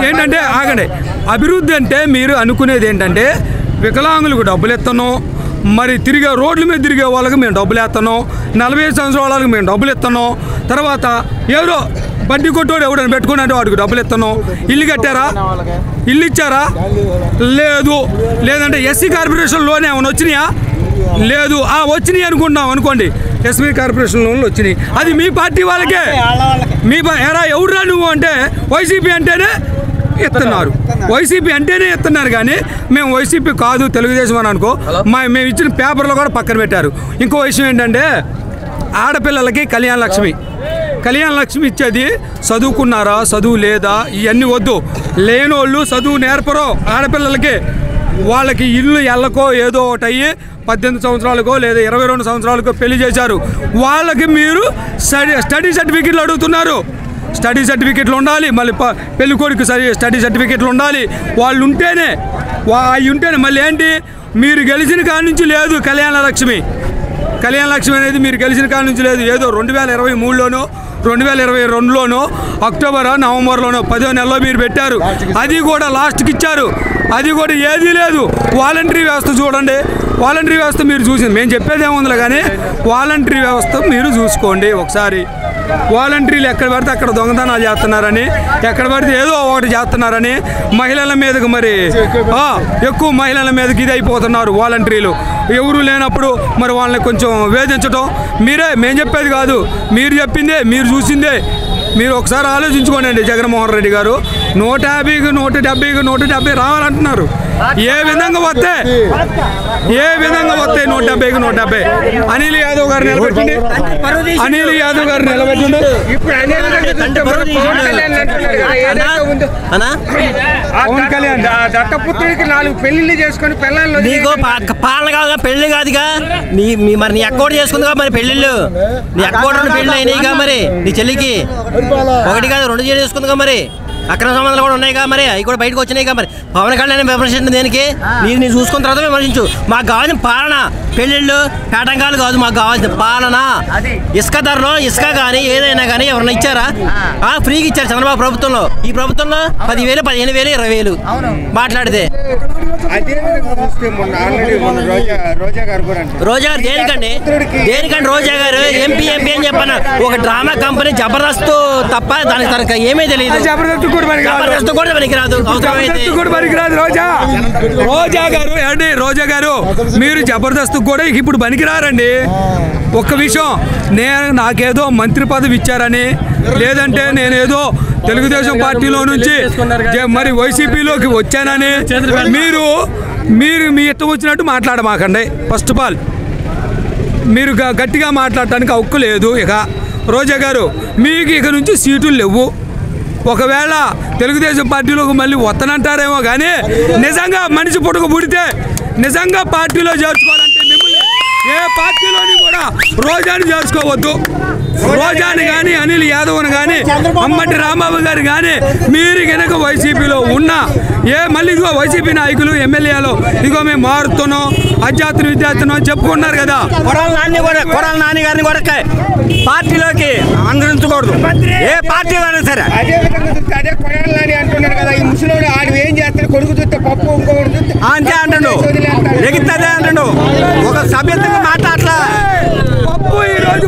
ఏంటంటే ఆగండి, అభివృద్ధి అంటే మీరు అనుకునేది ఏంటంటే వికలాంగులకు డబ్బులు ఇస్తున్నాం, మరి తిరిగే రోడ్ల మీద తిరిగే వాళ్ళకి మేము డబ్బులు వేస్తున్నాం, 45 సంవత్సరాల వాళ్ళకి మేము డబ్బులు ఇస్తున్నాం, తర్వాత ఎవరో బడ్డీ కొట్టోడు ఎవడని పెట్టుకున్నట్టు వాడికి డబ్బులు ఇస్తున్నాం. ఇల్లు కట్టారా? ఇల్లు ఇచ్చారా? లేదు. లేదంటే ఎస్సీ కార్పొరేషన్ లోన్ ఏమైనా వచ్చినాయా? లేదు. వచ్చినాయి అనుకుంటున్నాం అనుకోండి, ఎస్సీ కార్పొరేషన్ లోన్లు వచ్చినాయి, అది మీ పార్టీ వాళ్ళకే. మీ ఎరా ఎవరురా నువ్వు అంటే వైసీపీ అంటేనే ఇస్తున్నారు, వైసీపీ అంటేనే ఇస్తున్నారు. కానీ మేము వైసీపీ కాదు తెలుగుదేశం అని అనుకో, మేము ఇచ్చిన పేపర్లో కూడా పక్కన పెట్టారు. ఇంకో విషయం ఏంటంటే ఆడపిల్లలకి కళ్యాణ లక్ష్మి ఇచ్చేది చదువుకున్నారా, చదువు లేదా, ఇవన్నీ వద్దు. లేనోళ్ళు చదువు నేర్పరో ఆడపిల్లలకి, వాళ్ళకి ఇల్లు ఎళ్ళకో ఏదో ఒకటి అయ్యి 18 సంవత్సరాలకో లేదా 22 సంవత్సరాలకో పెళ్లి చేశారు, వాళ్ళకి మీరు స్టడీ సర్టిఫికెట్లు అడుగుతున్నారు. స్టడీ సర్టిఫికెట్లు ఉండాలి, మళ్ళీ పెళ్లి కొడుకు స్టడీ సర్టిఫికెట్లు ఉండాలి. వాళ్ళు ఉంటేనే మళ్ళీ ఏంటి, మీరు గెలిచిన కాడి నుంచి లేదు కళ్యాణ లక్ష్మి అనేది, మీరు గెలిచిన కాడి నుంచి లేదు. ఏదో 2023లోనో 2022లోనో అక్టోబర్ నవంబర్లోనో 10వ నెలలో మీరు పెట్టారు, అది కూడా లాస్ట్కి ఇచ్చారు, అది కూడా ఏదీ లేదు. వాలంటరీ వ్యవస్థ చూడండి, వాలంటరీ వ్యవస్థ మీరు చూసింది, మేము చెప్పేది ఏముందిలే కానీ వాలంటరీ వ్యవస్థ మీరు చూసుకోండి ఒకసారి. వాలంటీర్లు ఎక్కడ పడితే అక్కడ దొంగతనాలు చేస్తున్నారని, ఎక్కడ పడితే ఏదో ఒకటి చేస్తున్నారని, మహిళల మీదకి మరి ఎక్కువ మహిళల మీదకి ఇది అయిపోతున్నారు వాలంటీర్లు. ఎవరు లేనప్పుడు మరి వాళ్ళని కొంచెం వేధించడం మేము చెప్పేది కాదు, మీరు చెప్పిందే, మీరు చూసిందే. మీరు ఒకసారి ఆలోచించుకోండి. జగన్మోహన్ రెడ్డి గారు 150కి 170 రావాలంటున్నారు. ఏ విధంగా వస్తే 170 అనిల్ యాదవ్ గారు నిలబెట్టండి. పవన్ కళ్యాణ్ దత్తపుత్రుడికి 4 పెళ్లిళ్ళు చేసుకుని నీకు పాలన కాదు, పెళ్లి కాదుగా. మరి నీ అక్క చేసుకుందిగా మరి పెళ్లిళ్ళు, నీ అక్క పెళ్లి అయినాయిగా, మరి నీ చెల్లికి 1 కాదు 2 చేసుకుందిగా, మరి అక్రమ సంబంధాలు కూడా ఉన్నాయిగా, మరి అవి కూడా బయటకు వచ్చినాయిగా. మరి పవన్ కళ్యాణ్ విమర్శించండి దేనికి? నేను చూసుకున్న తర్వాత విమర్శించు. మాకు కావాల్సిన పాలన, పెళ్ళిళ్ళు పేటంకాలు కాదు, మాకు కావాల్సిన పాలన. ఇసుక ధరలో ఇసుక కానీ ఏదైనా కానీ ఎవరైనా ఇచ్చారా? ఫ్రీగా ఇచ్చారు చంద్రబాబు ప్రభుత్వంలో. ఈ ప్రభుత్వంలో 10,000, 15,000, 20,000 మాట్లాడితే. రోజా గారు దేనికండి రోజా గారు ఎంపీ అని చెప్పాను. ఒక డ్రామా కంపెనీ జబర్దస్త్ తప్ప దానికి తనకు ఏమీ తెలియదు. జబర్దస్త్ కూడా పనికిరాదు. రోజా గారు మీరు జబర్దస్త్ కూడా ఇప్పుడు పనికిరారండి. ఒక్క విషయం, నాకేదో మంత్రి పదవి ఇచ్చారని, లేదంటే నేనేదో తెలుగుదేశం పార్టీలో నుంచి మరి వైసీపీలోకి వచ్చానని మీరు మీ ఇష్టం వచ్చినట్టు మాట్లాడమాకండి. ఫస్ట్ ఆఫ్ ఆల్ మీరు గట్టిగా మాట్లాడటానికి హక్కు లేదు. ఇక రోజా గారు మీకు ఇక నుంచి సీటులు లేవు. ఒకవేళ తెలుగుదేశం పార్టీలోకి మళ్ళీ వత్తనంటారేమో కానీ నిజంగా మనిషి పుట్టుక పుడితే నిజంగా పార్టీలో చేర్చుకోవాలంటే మిమ్మల్ని ఏ పార్టీలోని కూడా రోజాని చేర్చుకోవద్దు. రోజాని కానీ అనిల్ యాదవ్ని కానీ అమ్మటి రాంబాబు గారు కానీ మీరు కనుక వైసీపీలో ఉన్నా మళ్ళీ ఇదిగో వైసీపీ నాయకులు ఎమ్మెల్యేలు ఇదిగో మేము మారుతున్నాం, అధ్యాత్మ విద్యార్థులు చెప్పుకున్నారు కదా, కొడాల నాని గారిని కూడా పార్టీలోకి అందరించకూడదు. ఏ పార్టీ అయినా సరే అదే కొడాల నాని అంటున్నారు కదా, ఈ ముసలోడు ఆడు ఏం చేస్తాడు, కొడుకు చూస్తే పప్పు అంతే అంటాడు, ఎగితే అంటాడు. ఒక సభ్యతగా మాట్లాడలా. పప్పు ఈరోజు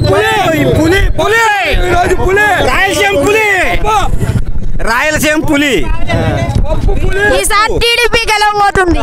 రాయలసీమ పులి ఈసారి టీడీపీ గెలవబోతుంది.